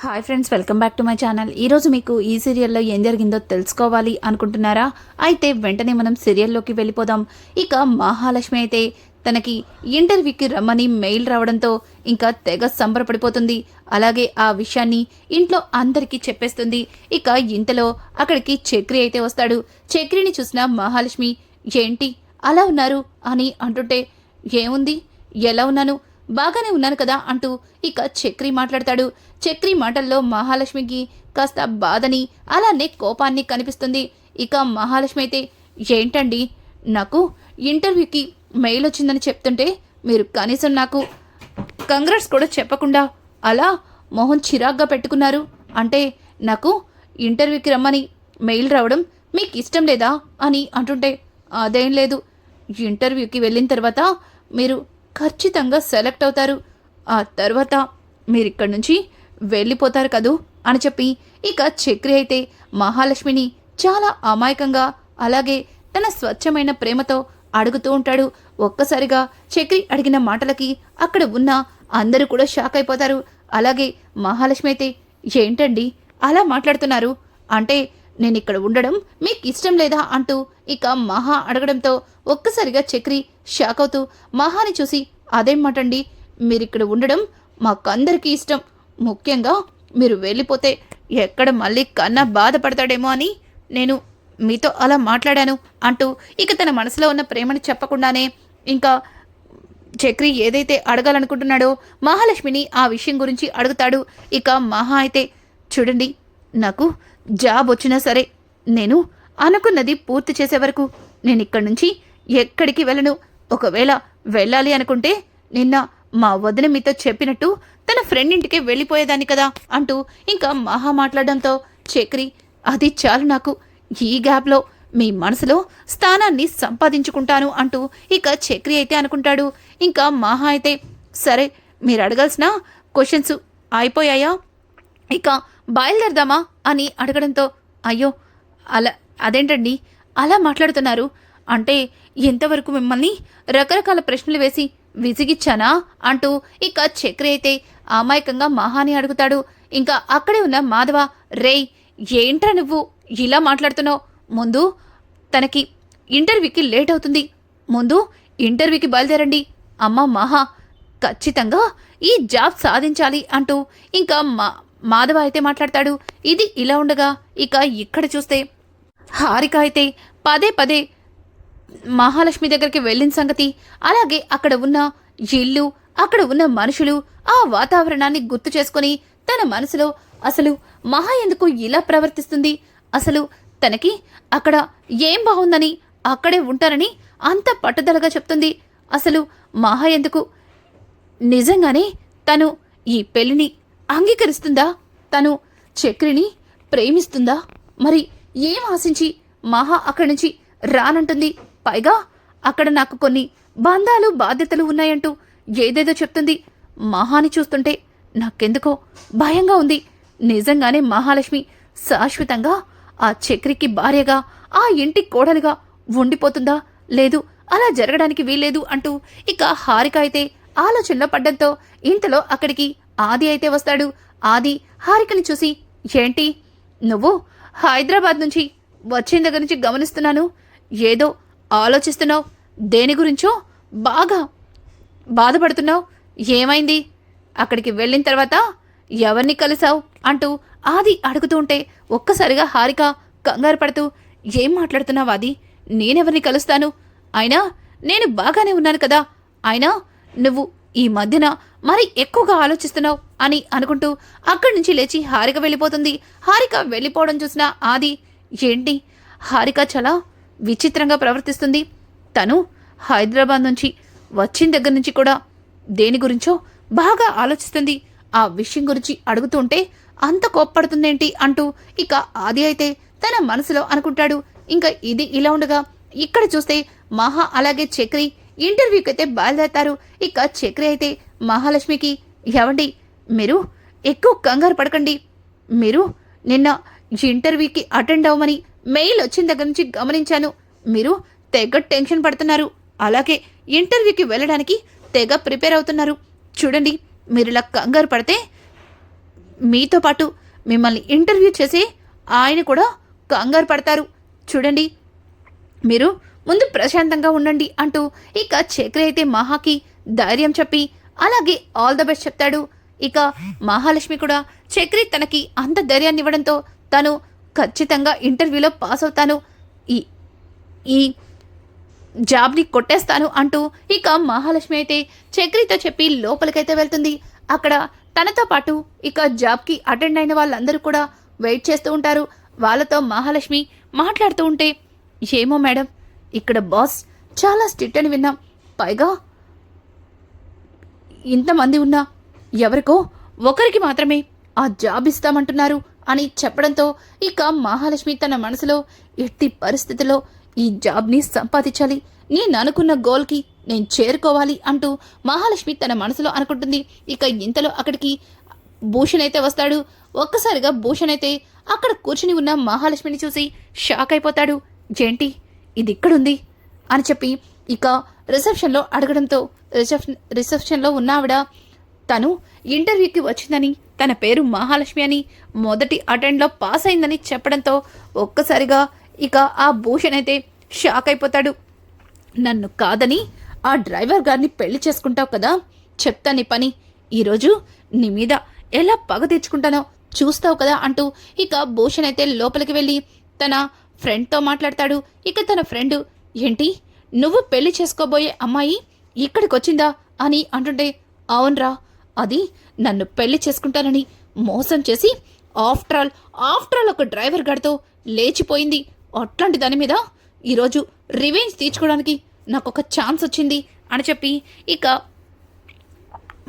Hi friends, welcome back to my channel. ఈరోజు మీకు ఈ సీరియల్లో ఏం జరిగిందో తెలుసుకోవాలి అనుకుంటున్నారా? అయితే వెంటనే మనం సీరియల్లోకి వెళ్ళిపోదాం. ఇక మహాలక్ష్మి అయితే తనకి ఇంటర్వ్యూకి రమ్మని మెయిల్ రావడంతో ఇంకా తెగ సంబరపడిపోతుంది. అలాగే ఆ విషయాన్ని ఇంట్లో అందరికీ చెప్పేస్తుంది. ఇక ఇంతలో అక్కడికి చక్రి అయితే వస్తాడు. చక్రిని చూసిన మహాలక్ష్మి, ఏంటి అలా ఉన్నారు అని అంటుంటే, ఏముంది ఎలా ఉన్నాను, బాగానే ఉన్నాను కదా అంటూ ఇక చక్రి మాట్లాడతాడు. చక్రి మాటల్లో మహాలక్ష్మికి కాస్త బాధని అలానే కోపాన్ని కనిపిస్తుంది. ఇక మహాలక్ష్మి అయితే, ఏంటండి నాకు ఇంటర్వ్యూకి మెయిల్ వచ్చిందని చెప్తుంటే మీరు కనీసం నాకు కంగ్రాట్స్ కూడా చెప్పకుండా అలా మొహం చిరాగ్గా పెట్టుకున్నారు. అంటే నాకు ఇంటర్వ్యూకి రమ్మని మెయిల్ రావడం మీకు ఇష్టం లేదా అని అంటుంటే, అదేం లేదు, ఇంటర్వ్యూకి వెళ్ళిన తర్వాత మీరు ఖచ్చితంగా సెలెక్ట్ అవుతారు, ఆ తర్వాత మీరు ఇక్కడి నుంచి వెళ్ళిపోతారు కదూ అని చెప్పి ఇక చక్రి అయితే మహాలక్ష్మిని చాలా అమాయకంగా అలాగే తన స్వచ్ఛమైన ప్రేమతో అడుగుతూ ఉంటాడు. ఒక్కసారిగా చక్రి అడిగిన మాటలకి అక్కడ ఉన్న అందరూ కూడా షాక్ అయిపోతారు. అలాగే మహాలక్ష్మి అయితే, ఏంటండి అలా మాట్లాడుతున్నారు, అంటే నేను ఇక్కడ ఉండడం మీకు ఇష్టం లేదా అంటూ ఇక మహా అడగడంతో ఒక్కసారిగా చక్రి షాక్ అవుతూ మహాని చూసి, అదేం మాటండి, మీరిక్కడ ఉండడం మాకందరికీ ఇష్టం, ముఖ్యంగా మీరు వెళ్ళిపోతే ఎక్కడ మళ్ళీ కన్నా బాధపడతాడేమో అని నేను మీతో అలా మాట్లాడాను అంటూ ఇక తన మనసులో ఉన్న ప్రేమని చెప్పకుండానే ఇంకా చక్రి ఏదైతే అడగాలనుకుంటున్నాడో మహాలక్ష్మిని ఆ విషయం గురించి అడుగుతాడు. ఇక మహా అయితే, చూడండి, నాకు జాబ్ వచ్చినా సరే నేను అనుకున్నది పూర్తి చేసే వరకు నేను ఇక్కడి నుంచి ఎక్కడికి వెళ్ళను. ఒకవేళ వెళ్ళాలి అనుకుంటే నిన్న మా వదిన మీతో చెప్పినట్టు తన ఫ్రెండ్ ఇంటికే వెళ్ళిపోయేదాన్ని కదా అంటూ ఇంకా మహా మాట్లాడడంతో చక్రి, అది చాలు నాకు, ఈ గ్యాప్లో మీ మనసులో స్థానాన్ని సంపాదించుకుంటాను అంటూ ఇక చక్రి అయితే అనుకుంటాడు. ఇంకా మహా అయితే, సరే మీరు అడగాల్సిన క్వశ్చన్స్ అయిపోయాయా, ఇక బయలుదేరదామా అని అడగడంతో, అయ్యో అదేంటండి అలా మాట్లాడుతున్నారు, అంటే ఇంతవరకు మిమ్మల్ని రకరకాల ప్రశ్నలు వేసి విసిగిచ్చానా అంటూ ఇక చక్రి అయితే అమాయకంగా మహాని అడుగుతాడు. ఇంకా అక్కడే ఉన్న మాధవ, రేయ్ ఏంట్రా నువ్వు ఇలా మాట్లాడుతున్నావు, ముందు తనకి ఇంటర్వ్యూకి లేట్ అవుతుంది, ముందు ఇంటర్వ్యూకి బయలుదేరండి, అమ్మ మహా ఖచ్చితంగా ఈ జాబ్ సాధించాలి అంటూ ఇంకా మాధవ అయితే మాట్లాడతాడు. ఇది ఇలా ఉండగా ఇక ఇక్కడ చూస్తే హారిక అయితే పదే పదే మహాలక్ష్మి దగ్గరికి వెళ్ళిన సంగతి, అలాగే అక్కడ ఉన్న ఇల్లు, అక్కడ ఉన్న మనుషులు, ఆ వాతావరణాన్ని గుర్తు చేసుకుని తన మనసులో అసలు మహా ఎందుకు ఇలా ప్రవర్తిస్తుంది, అసలు తనకి అక్కడ ఏం బాగుందని అక్కడే ఉంటారని అంత పట్టుదలగా చెప్తుంది, అసలు మహా ఎందుకు నిజంగానే తను ఈ పెళ్లిని అంగీకరిస్తుందా, తను చక్రిని ప్రేమిస్తుందా, మరి ఏం ఆశించి మహా అక్కడి నుంచి రానంటుంది, పైగా అక్కడ నాకు కొన్ని బంధాలు బాధ్యతలు ఉన్నాయంటూ ఏదేదో చెప్తుంది. మహాని చూస్తుంటే నాకెందుకో భయంగా ఉంది, నిజంగానే మహాలక్ష్మి శాశ్వతంగా ఆ చక్రికి భార్యగా ఆ ఇంటి కోడలుగా ఉండిపోతుందా, లేదు అలా జరగడానికి వీల్లేదు అంటూ ఇక హారిక అయితే ఆలోచనలో పడ్డంతో ఇంతలో అక్కడికి ఆది అయితే వస్తాడు. ఆది హారికని చూసి, ఏంటి నువ్వు హైదరాబాద్ నుంచి వచ్చిన దగ్గర నుంచి గమనిస్తున్నాను, ఏదో ఆలోచిస్తున్నావు, దేని గురించో బాగా బాధపడుతున్నావు, ఏమైంది, అక్కడికి వెళ్ళిన తర్వాత ఎవరిని కలిసావు అంటూ ఆది అడుగుతూ ఉంటే ఒక్కసారిగా హారిక కంగారు పడుతూ, ఏం మాట్లాడుతున్నావు ఆది, నేనెవరిని కలుస్తాను, అయినా నేను బాగానే ఉన్నాను కదా, అయినా నువ్వు ఈ మధ్యన మరి ఎక్కువగా ఆలోచిస్తున్నావు అని అనుకుంటూ అక్కడి నుంచి లేచి హారిక వెళ్ళిపోతుంది. హారిక వెళ్ళిపోవడం చూసిన ఆది, ఏంటి హారిక చాలా విచిత్రంగా ప్రవర్తిస్తుంది, తను హైదరాబాద్ నుంచి వచ్చిన దగ్గర నుంచి కూడా దేని గురించో బాగా ఆలోచిస్తుంది, ఆ విషయం గురించి అడుగుతుంటే అంత కోప్పడుతుందేంటి అంటూ ఇక ఆది అయితే తన మనసులో అనుకుంటాడు. ఇంకా ఇది ఇలా ఉండగా ఇక్కడ చూస్తే మహా అలాగే చక్రి ఇంటర్వ్యూకి అయితే బయలుదేరతారు. ఇక చక్రి అయితే మహాలక్ష్మికి, ఎవండి మీరు ఎక్కువ కంగారు పడకండి, మీరు నిన్న ఇంటర్వ్యూకి అటెండ్ అవ్వమని మెయిల్ వచ్చిన దగ్గర నుంచి గమనించాను, మీరు తెగ టెన్షన్ పడుతున్నారు, అలాగే ఇంటర్వ్యూకి వెళ్ళడానికి తెగ ప్రిపేర్ అవుతున్నారు, చూడండి మీరు ఇలా కంగారు పడితే మీతో పాటు మిమ్మల్ని ఇంటర్వ్యూ చేసి ఆయన కూడా కంగారు పడతారు. చూడండి, మీరు ముందు ప్రశాంతంగా ఉండండి అంటూ ఇక చక్రి అయితే మహాకి ధైర్యం చెప్పి అలాగే ఆల్ ద బెస్ట్ చెప్తాడు. ఇక మహాలక్ష్మి కూడా చక్రి తనకి అంత ధైర్యాన్ని ఇవ్వడంతో తను ఖచ్చితంగా ఇంటర్వ్యూలో పాస్ అవుతాను, ఈ ఈ జాబ్ని కొట్టేస్తాను అంటూ ఇక మహాలక్ష్మి అయితే చక్రితో చెప్పి లోపలికైతే వెళ్తుంది. అక్కడ తనతో పాటు ఇక జాబ్కి అటెండ్ అయిన వాళ్ళందరూ కూడా వెయిట్ చేస్తూ ఉంటారు. వాళ్ళతో మహాలక్ష్మి మాట్లాడుతూ ఉంటే, ఏమో మేడం, ఇక్కడ బాస్ చాలా స్ట్రిక్ట్ అని విన్నాం, పైగా ఇంతమంది ఉన్నా ఎవరికో ఒకరికి మాత్రమే ఆ జాబ్ ఇస్తామంటున్నారు అని చెప్పడంతో ఇక మహాలక్ష్మి తన మనసులో ఎట్టి పరిస్థితిలో ఈ జాబ్ని సంపాదించాలి, నేను అనుకున్న గోల్కి నేను చేరుకోవాలి అంటూ మహాలక్ష్మి తన మనసులో అనుకుంటుంది. ఇక ఇంతలో అక్కడికి భూషణ్ అయితే వస్తాడు. ఒక్కసారిగా భూషణ్ అయితే అక్కడ కూర్చుని ఉన్న మహాలక్ష్మిని చూసి షాక్ అయిపోతాడు. ఏంటి ఇది ఇక్కడుంది అని చెప్పి ఇక రిసెప్షన్లో అడగడంతో రిసెప్షన్లో ఉన్న ఆవిడ తను ఇంటర్వ్యూకి వచ్చిందని, తన పేరు మహాలక్ష్మి అని, మొదటి అటెండ్లో పాస్ అయిందని చెప్పడంతో ఒక్కసారిగా ఇక ఆ భూషణ్ అయితే షాక్ అయిపోతాడు. నన్ను కాదని ఆ డ్రైవర్ గారిని పెళ్లి చేసుకుంటావు కదా, చెప్తా నీ పని, ఈరోజు నీ మీద ఎలా పగ తెచ్చుకుంటానో చూస్తావు కదా అంటూ ఇక భూషణ్ అయితే లోపలికి వెళ్ళి తన ఫ్రెండ్తో మాట్లాడతాడు. ఇక తన ఫ్రెండ్, ఏంటి నువ్వు పెళ్లి చేసుకోబోయే అమ్మాయి ఇక్కడికి వచ్చిందా అని అంటుంటే, అవునరా, అది నన్ను పెళ్లి చేసుకుంటానని మోసం చేసి ఆఫ్టర్ ఆల్ ఒక డ్రైవర్ గారితో లేచిపోయింది. అట్లాంటి దాని మీద ఈరోజు రివెంజ్ తీర్చుకోవడానికి నాకు ఒక ఛాన్స్ వచ్చింది అని చెప్పి ఇక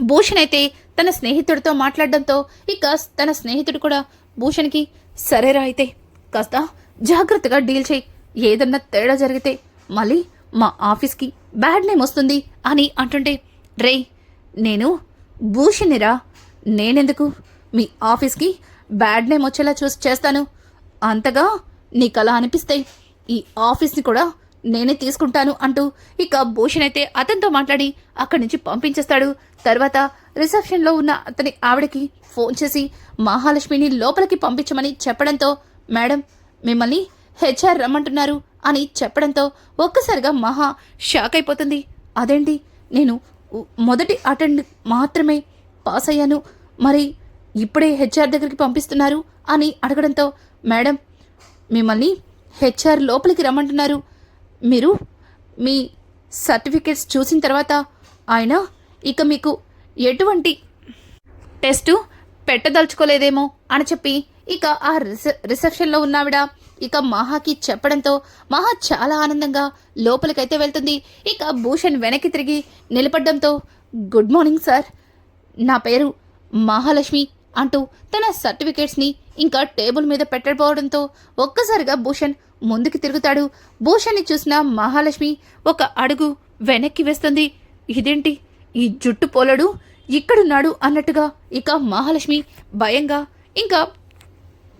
భూషణ్ అయితే తన స్నేహితుడితో మాట్లాడడంతో ఇక తన స్నేహితుడు కూడా భూషణ్కి, సరేరా అయితే కాస్త జాగ్రత్తగా డీల్ చేయి, ఏదన్నా తేడా జరిగితే మళ్ళీ మా ఆఫీస్కి బ్యాడ్ నేమ్ వస్తుంది అని అంటుంటే, రేయ్ నేను భూషణ్నిరా, నేనెందుకు మీ ఆఫీస్కి బ్యాడ్ నేమ్ వచ్చేలా చూసి చేస్తాను, అంతగా నీకు అలా అనిపిస్తాయి, ఈ ఆఫీస్ని కూడా నేనే తీసుకుంటాను అంటూ ఇక భూషణ్ అయితే అతనితో మాట్లాడి అక్కడి నుంచి పంపించేస్తాడు. తర్వాత రిసెప్షన్లో ఉన్న అతని ఆవిడకి ఫోన్ చేసి మహాలక్ష్మిని లోపలికి పంపించమని చెప్పడంతో, మేడం మిమ్మల్ని హెచ్ఆర్ రమ్మంటున్నారు అని చెప్పడంతో ఒక్కసారిగా మహా షాక్ అయిపోతుంది. అదేంటి, నేను మొదటి అటెండ్ మాత్రమే పాస్ అయ్యాను, మరి ఇప్పుడే హెచ్ఆర్ దగ్గరికి పంపిస్తున్నారు అని అడగడంతో, మేడం మిమ్మల్ని హెచ్ఆర్ లోపలికి రమ్మంటున్నారు, మీరు మీ సర్టిఫికేట్స్ చూసిన తర్వాత ఆయన ఇక మీకు ఎటువంటి టెస్టు పెట్టదలుచుకోలేదేమో అని చెప్పి ఇక ఆ రిసెప్షన్లో ఉన్నావిడ ఇక మహాకి చెప్పడంతో మహా చాలా ఆనందంగా లోపలికైతే వెళ్తుంది. ఇక భూషణ్ వెనక్కి తిరిగి నిలబడ్డంతో, గుడ్ మార్నింగ్ సార్, నా పేరు మహాలక్ష్మి అంటూ తన సర్టిఫికేట్స్ని ఇంకా టేబుల్ మీద పెట్టబోవడంతో ఒక్కసారిగా భూషణ్ ముందుకు తిరుగుతాడు. భూషణ్ని చూసిన మహాలక్ష్మి ఒక అడుగు వెనక్కి వేస్తుంది. ఇదేంటి, ఈ జుట్టు పోలడు ఇక్కడున్నాడు అన్నట్టుగా ఇక మహాలక్ష్మి భయంగా ఇంకా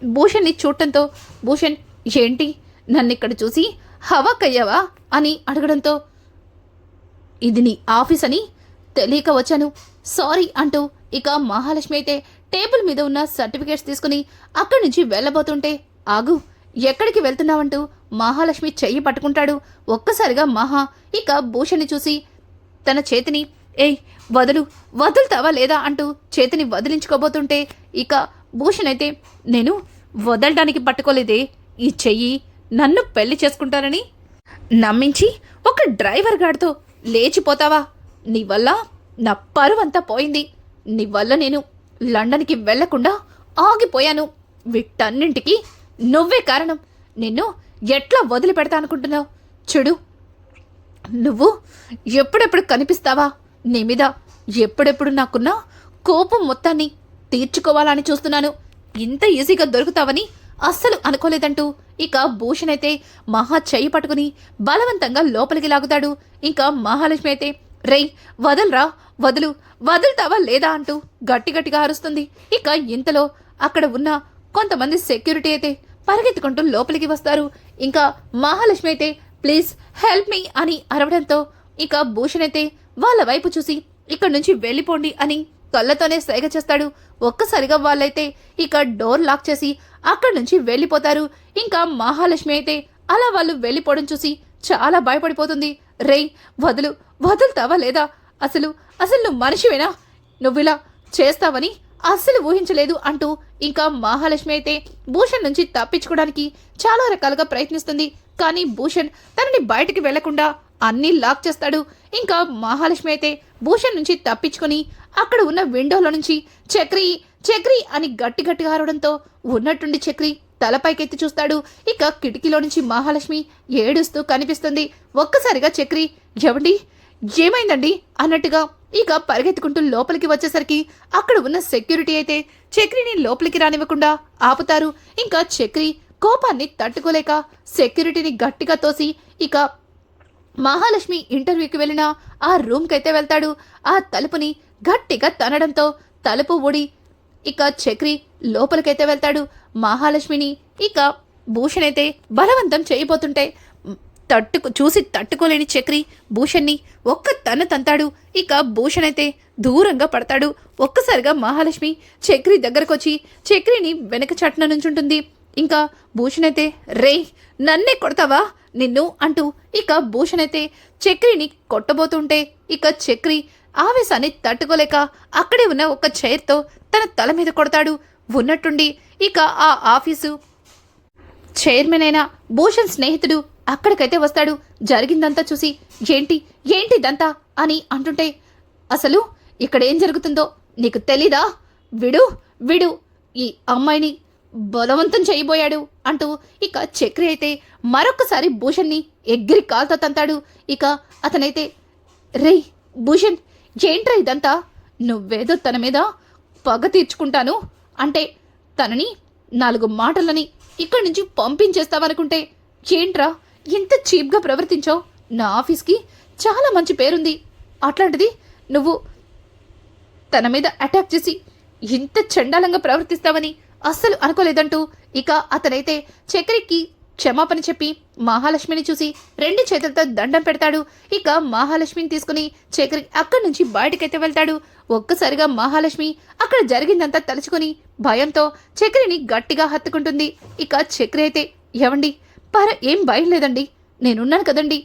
భూషణ్ని చూడటంతో, భూషణ్ ఏంటి నన్నిక్కడ చూసి హవాకయ్యావా అని అడగడంతో, ఇది నీ ఆఫీస్ అని తెలియక వచ్చాను, సారీ అంటూ ఇక మహాలక్ష్మి అయితే టేబుల్ మీద ఉన్న సర్టిఫికేట్స్ తీసుకుని అక్కడి నుంచి వెళ్ళబోతుంటే, ఆగు, ఎక్కడికి వెళ్తున్నావంటూ మహాలక్ష్మి చెయ్యి పట్టుకుంటాడు. ఒక్కసారిగా మహా ఇక భూషణ్ని చూసి తన చేతిని, ఏయ్ వదులుతావా లేదా అంటూ చేతిని వదిలించుకోబోతుంటే ఇక భూషణ్ అయితే, నేను వదలడానికి పట్టుకోలేదే, ఈ చెయ్యి నన్ను పెళ్లి చేసుకుంటానని నమ్మించి ఒక డ్రైవర్ గాడితో లేచిపోతావా, నీ వల్ల నా పరువంతా పోయింది, నీ వల్ల నేను లండన్కి వెళ్లకుండా ఆగిపోయాను, వీటన్నింటికి నువ్వే కారణం, నిన్ను ఎట్లా వదిలిపెడతా అనుకుంటున్నావు, చూడు నువ్వు ఎప్పుడెప్పుడు కనిపిస్తావా, నీ మీద ఎప్పుడెప్పుడు నాకున్న కోపం మొత్తాన్ని తీర్చుకోవాలని చూస్తున్నాను, ఇంత ఈజీగా దొరుకుతావని అస్సలు అనుకోలేదంటూ ఇక భూషణ్ అయితే మహా చెయ్యి పట్టుకుని బలవంతంగా లోపలికి లాగుతాడు. ఇంకా మహాలక్ష్మి అయితే, రేయ్ వదులుతావా లేదా అంటూ గట్టిగా అరుస్తుంది. ఇక ఇంతలో అక్కడ ఉన్న కొంతమంది సెక్యూరిటీ అయితే పరిగెత్తుకుంటూ లోపలికి వస్తారు. ఇంకా మహాలక్ష్మి అయితే, ప్లీజ్ హెల్ప్ మీ అని అరవడంతో ఇక భూషణ్ అయితే వాళ్ళ వైపు చూసి ఇక్కడి నుంచి వెళ్ళిపోండి అని కళ్ళతోనే సైగ చేస్తాడు. ఒక్కసారిగా వాళ్ళైతే ఇక డోర్ లాక్ చేసి అక్కడి నుంచి వెళ్ళిపోతారు. ఇంకా మహాలక్ష్మి అయితే అలా వాళ్ళు వెళ్ళిపోవడం చూసి చాలా భయపడిపోతుంది. రేయ్ వదులుతావా లేదా? అసలు నువ్వు మనిషివేనా? నువ్విలా చేస్తావని అస్సలు ఊహించలేదు అంటూ ఇంకా మహాలక్ష్మి అయితే భూషణ్ నుంచి తప్పించుకోవడానికి చాలా రకాలుగా ప్రయత్నిస్తుంది. కానీ భూషణ్ తనని బయటికి వెళ్లకుండా అన్నీ లాక్ చేస్తాడు. ఇంకా మహాలక్ష్మి అయితే భూషణ్ నుంచి తప్పించుకొని అక్కడ ఉన్న విండోలో నుంచి చక్రి అని గట్టిగా అరవడంతో ఉన్నట్టుండి చక్రి తలపైకెత్తి చూస్తాడు. ఇక కిటికీలో నుంచి మహాలక్ష్మి ఏడుస్తూ కనిపిస్తుంది. ఒక్కసారిగా చక్రి ఏమండి ఏమైందండి అన్నట్టుగా ఇక పరిగెత్తుకుంటూ లోపలికి వచ్చేసరికి అక్కడ ఉన్న సెక్యూరిటీ అయితే చక్రిని లోపలికి రానివ్వకుండా ఆపుతారు. ఇంకా చక్రి కోపాన్ని తట్టుకోలేక సెక్యూరిటీని గట్టిగా తోసి ఇక మహాలక్ష్మి ఇంటర్వ్యూకి వెళ్ళిన ఆ రూమ్కైతే వెళ్తాడు. ఆ తలుపుని గట్టిగా తనడంతో తలుపు ఊడి ఇక చక్రి లోపలికైతే వెళ్తాడు. మహాలక్ష్మిని ఇక భూషణ్ అయితే బలవంతం చేయబోతుంటే చూసి తట్టుకోలేని చక్రి భూషణ్ని ఒక్క తంతాడు. ఇక భూషణ్ అయితే దూరంగా పడతాడు. ఒక్కసారిగా మహాలక్ష్మి చక్రి దగ్గరకొచ్చి చక్రిని వెనక చట్న నుంచుంటుంది. ఇంకా భూషణ్ అయితే రేయ్ నన్నే కొడతావా నిన్ను అంటూ ఇక భూషణ్ అయితే చక్రిని కొట్టబోతుంటే ఇక చక్రి ఆవేశాన్ని తట్టుకోలేక అక్కడే ఉన్న ఒక చైర్తో తన తల మీద కొడతాడు. ఉన్నట్టుండి ఇక ఆ ఆఫీసు చైర్మన్ అయిన భూషణ్ స్నేహితుడు అక్కడికైతే వస్తాడు. జరిగిందంతా చూసి ఏంటిదంతా అని అంటుంటే అసలు ఇక్కడేం జరుగుతుందో నీకు తెలీదా? విడు ఈ అమ్మాయిని బలవంతం చేయబోయాడు అంటూ ఇక చక్రి అయితే మరొక్కసారి భూషణ్ని ఎగిరి కాల్తో తంతాడు. ఇక అతనైతే రేయ్ భూషణ్ ఏంట్రా ఇదంతా? నువ్వేదో తన మీద పగ తీర్చుకుంటాను అంటే తనని 4 మాటలని ఇక్కడి నుంచి పంపించేస్తావనుకుంటే ఏంట్రా ఇంత చీప్గా ప్రవర్తించావు? నా ఆఫీస్కి చాలా మంచి పేరుంది, అట్లాంటిది నువ్వు తన మీద అటాక్ చేసి ఇంత చండాలంగా ప్రవర్తిస్తావని అస్సలు అనుకోలేదంటూ ఇక అతనైతే చక్రికి క్షమాపణ చెప్పి మహాలక్ష్మిని చూసి 2 చేతులతో దండం పెడతాడు. ఇక మహాలక్ష్మిని తీసుకుని చక్రి అక్కడి నుంచి బయటకైతే వెళ్తాడు. ఒక్కసారిగా మహాలక్ష్మి అక్కడ జరిగిందంతా తలుచుకుని భయంతో చక్రిని గట్టిగా హత్తుకుంటుంది. ఇక చక్రి అయితే ఏవండి ఏం భయం లేదండి, నేనున్నాను కదండి,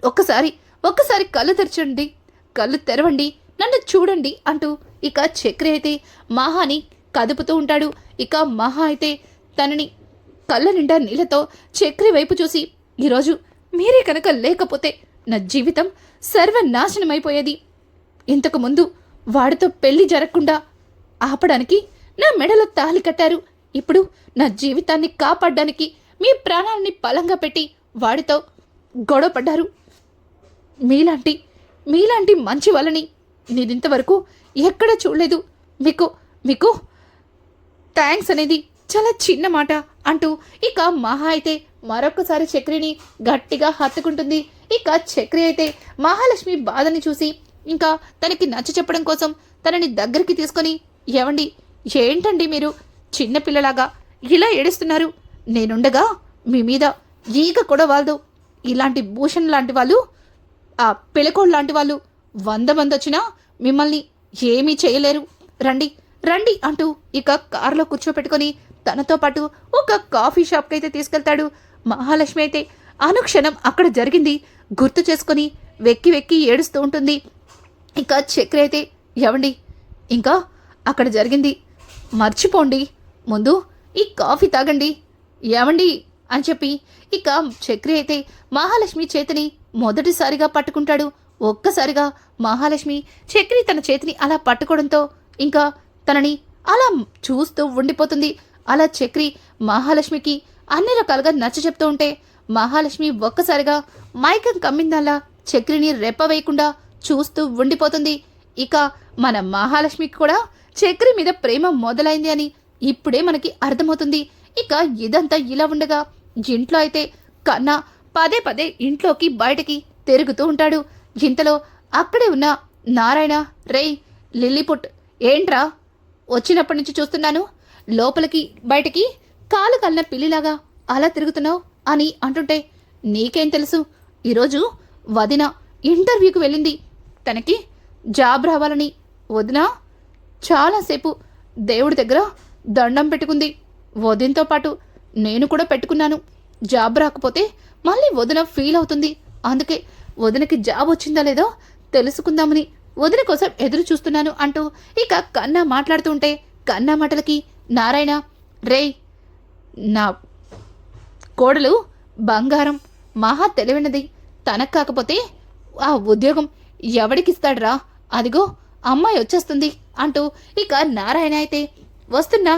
ఒక్కసారి కళ్ళు తెరవండి, నన్ను చూడండి అంటూ ఇక చక్రి అయితే మహాని కదుపుతూ ఉంటాడు. ఇక మహా అయితే తనని కళ్ళ నిండా నీళ్లతో చక్రి వైపు చూసి ఈరోజు మీరే కనుక లేకపోతే నా జీవితం సర్వనాశనమైపోయేది. ఇంతకు ముందు వాడితో పెళ్లి జరగకుండా ఆపడానికి నా మెడలో తాళి కట్టారు. ఇప్పుడు నా జీవితాన్ని కాపాడడానికి మీ ప్రాణాలని పలంగా పెట్టి వాడితో గొడవ పడ్డారు. మీలాంటి మంచి వాళ్ళని నేనింతవరకు ఎక్కడ చూడలేదు. మీకు థ్యాంక్స్ అనేది చాలా చిన్న మాట అంటూ ఇక మహా అయితే మరొకసారి చక్రిని గట్టిగా హత్తుకుంటుంది. ఇక చక్రి అయితే మహాలక్ష్మి బాధని చూసి ఇంకా తనకి నచ్చ చెప్పడం కోసం తనని దగ్గరికి తీసుకొని ఏవండి ఏంటండి మీరు చిన్నపిల్లలాగా ఇలా ఏడుస్తున్నారు? నేనుండగా మీ మీద ఈగ కూడా వాళ్ళదు. ఇలాంటి భూషణ్ లాంటి వాళ్ళు, ఆ పిలకోడు లాంటి వాళ్ళు 100 మంది వచ్చినా మిమ్మల్ని ఏమీ చేయలేరు. రండి అంటూ ఇక కారులో కూర్చోపెట్టుకొని తనతో పాటు ఒక కాఫీ షాప్కి అయితే తీసుకెళ్తాడు. మహాలక్ష్మి అయితే అనుక్షణం అక్కడ జరిగింది గుర్తు చేసుకొని వెక్కి ఏడుస్తూ ఉంటుంది. ఇక చక్రి అయితే ఏవండి ఇంకా అక్కడ జరిగింది మర్చిపోండి, ముందు ఈ కాఫీ తాగండి ఏవండి అని చెప్పి ఇక చక్రి అయితే మహాలక్ష్మి చేతిని మొదటిసారిగా పట్టుకుంటాడు. ఒక్కసారిగా మహాలక్ష్మి చక్రి తన చేతిని అలా పట్టుకోవడంతో ఇంకా తనని అలా చూస్తూ ఉండిపోతుంది. అలా చక్రి మహాలక్ష్మికి అన్ని రకాలుగా నచ్చ చెప్తూ ఉంటే మహాలక్ష్మి ఒక్కసారిగా మైకం కమ్మిందల్లా చక్రిని రెప్పవేయకుండా చూస్తూ ఉండిపోతుంది. ఇక మన మహాలక్ష్మికి కూడా చక్రి మీద ప్రేమ మొదలైంది అని ఇప్పుడే మనకి అర్థమవుతుంది. ఇక ఇదంతా ఇలా ఉండగా ఇంట్లో అయితే కన్నా పదే ఇంట్లోకి బయటకి తిరుగుతూ ఉంటాడు. ఇంతలో అక్కడే ఉన్న నారాయణ రేయ్ లిల్లీపుట్ ఏంట్రా వచ్చినప్పటి నుంచి చూస్తున్నాను లోపలికి బయటికి కాలు కళ్ళ పిల్లిలాగా అలా తిరుగుతున్నావు అని అంటుంటే నీకేం తెలుసు, ఈరోజు వదిన ఇంటర్వ్యూకి వెళ్ళింది, తనకి జాబ్ రావాలని వదిన చాలాసేపు దేవుడి దగ్గర దండం పెట్టుకుంది. వదినతో పాటు నేను కూడా పెట్టుకున్నాను. జాబ్ రాకపోతే మళ్ళీ వదిన ఫీల్ అవుతుంది. అందుకే వదినకి జాబ్ వచ్చిందా లేదో తెలుసుకుందామని వదిన కోసం ఎదురు చూస్తున్నాను అంటూ ఇక కన్నా మాట్లాడుతూ ఉంటే కన్నా మాటలకి నారాయణ, రేయ్, నా కోడలు బంగారం, మహా తెలివైనది. తనకు కాకపోతే ఆ ఉద్యోగం ఎవడికిస్తాడ్రా? అదిగో అమ్మాయి వచ్చేస్తుంది అంటూ ఇక నారాయణ అయితే వస్తున్న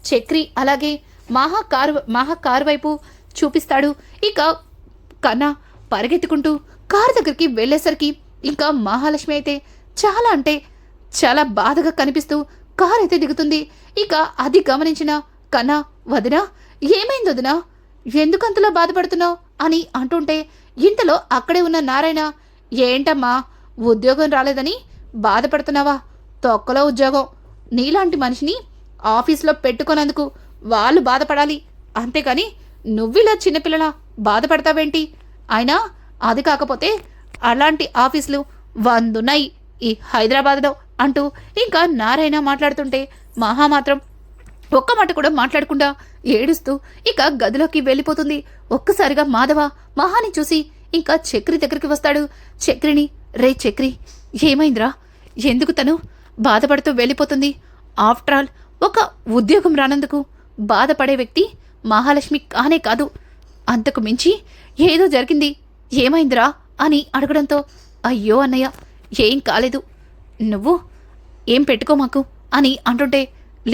చక్రి అలాగే మహా కారు వైపు చూపిస్తాడు. ఇక కన్నా పరిగెత్తుకుంటూ కారు దగ్గరికి వెళ్ళేసరికి ఇంకా మహాలక్ష్మి అయితే చాలా అంటే చాలా బాధగా కనిపిస్తూ కారు అయితే దిగుతుంది. ఇక అది గమనించిన కన్నా, వదినా ఏమైంది వదినా, ఎందుకంతలా బాధపడుతున్నావు అని అంటుంటే ఇంతలో అక్కడే ఉన్న నారాయణ, ఏంటమ్మా ఉద్యోగం రాలేదని బాధపడుతున్నావా? తొక్కలో ఉద్యోగం. నీలాంటి మనిషిని ఆఫీస్లో పెట్టుకున్నందుకు వాళ్ళు బాధపడాలి, అంతేకాని నువ్విలా చిన్నపిల్లలా బాధపడతావేంటి? అయినా అది కాకపోతే అలాంటి ఆఫీసులు 100 ఉన్నాయి ఈ హైదరాబాద్లో అంటూ ఇంకా నారాయణ మాట్లాడుతుంటే మహా మాత్రం ఒక్క మాట కూడా మాట్లాడకుండా ఏడుస్తూ ఇక గదిలోకి వెళ్ళిపోతుంది. ఒక్కసారిగా మాధవ మహాని చూసి ఇంకా చక్రి దగ్గరికి వస్తాడు. చక్రిని, రే చక్రి, ఏమైందిరా? ఎందుకు తను బాధపడుతూ వెళ్ళిపోతుంది? ఆఫ్టర్ ఆల్ ఒక ఉద్యోగం రానందుకు బాధపడే వ్యక్తి మహాలక్ష్మి కానే కాదు, అంతకు మించి ఏదో జరిగింది. ఏమైందిరా అని అడగడంతో, అయ్యో అన్నయ్య, ఏం కాలేదు, నువ్వు ఏం పెట్టుకో మాకు అని అంటుంటే,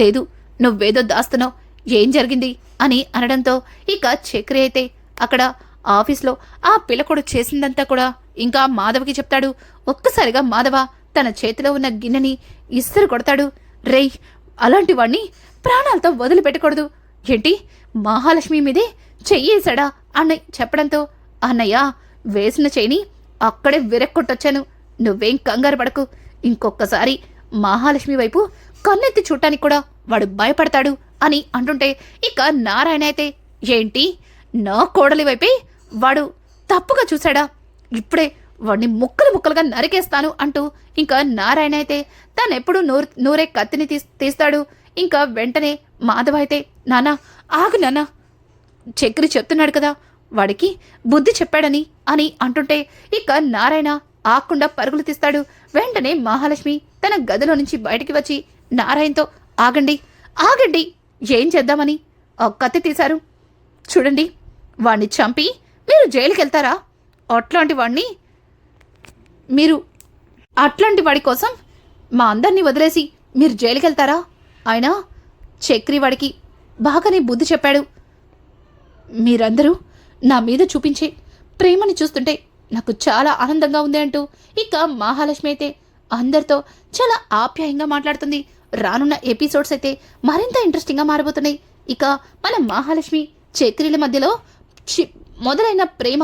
లేదు నువ్వేదో దాస్తున్నావు, ఏం జరిగింది అని అనడంతో ఇక చక్రి అయితే అక్కడ ఆఫీస్లో ఆ పిల్లకొడు చేసిందంతా కూడా ఇంకా మాధవకి చెప్తాడు. ఒక్కసారిగా మాధవ తన చేతిలో ఉన్న గిన్నెని ఇస్త్రు కొడతాడు. రేయ్, అలాంటి వాణ్ణి ప్రాణాలతో వదిలిపెట్టకూడదు. ఏంటి మహాలక్ష్మి మీదే చెయ్యేశాడా అన్నయ్య చెప్పడంతో, అన్నయ్య వేసిన చెయ్యిని అక్కడే విరక్కొట్టొచ్చాను, నువ్వేం కంగారు పడకు. ఇంకొకసారి మహాలక్ష్మి వైపు కన్నెత్తి చూడటానికి కూడా వాడు భయపడతాడు అని అంటుంటే ఇక నారాయణ అయితే, ఏంటి నా కోడలి వైపే వాడు తప్పుగా చూశాడా? ఇప్పుడే వాడిని ముక్కలు ముక్కలుగా నరికేస్తాను అంటూ ఇంకా నారాయణ అయితే తనెప్పుడు నూరే కత్తిని తీస్తాడు. ఇంకా వెంటనే మాధవ అయితే, నానా ఆగు నాన్న, చక్రి చెప్తున్నాడు కదా వాడికి బుద్ధి చెప్పాడని అని అంటుంటే ఇక నారాయణ ఆకుండా పరుగులు తీస్తాడు. వెంటనే మహాలక్ష్మి తన గదిలో నుంచి బయటికి వచ్చి నారాయణతో, ఆగండి ఆగండి, ఏం చేద్దామని కత్తి తీశారు? చూడండి, వాణ్ణి చంపి మీరు జైలుకి వెళ్తారా? అట్లాంటి వాడి కోసం మా అందరినీ వదిలేసి మీరు జైలుకి వెళ్తారా? ఆయన చక్రి వాడికి బాగానే బుద్ధి చెప్పాడు. మీరందరూ నా మీద చూపించే ప్రేమని చూస్తుంటే నాకు చాలా ఆనందంగా ఉంది అంటూ ఇక మహాలక్ష్మి అయితే అందరితో చాలా ఆప్యాయంగా మాట్లాడుతుంది. రానున్న ఎపిసోడ్స్ అయితే మరింత ఇంట్రెస్టింగ్గా మారబోతున్నాయి. ఇక మన మహాలక్ష్మి చక్రిల మధ్యలో మొదలైన ప్రేమ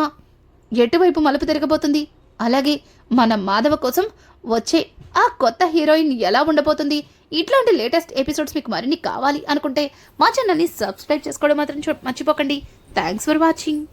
ఎటువైపు మలుపు తిరగబోతుంది, అలాగే మన మాధవ కోసం వచ్చే ఆ కొత్త హీరోయిన్ ఎలా ఉండబోతుంది, ఇట్లాంటి లేటెస్ట్ ఎపిసోడ్స్ మీకు మరిన్ని కావాలి అనుకుంటే మా ఛానల్ని సబ్స్క్రైబ్ చేసుకోవడం మాత్రం మర్చిపోకండి. Thanks for watching.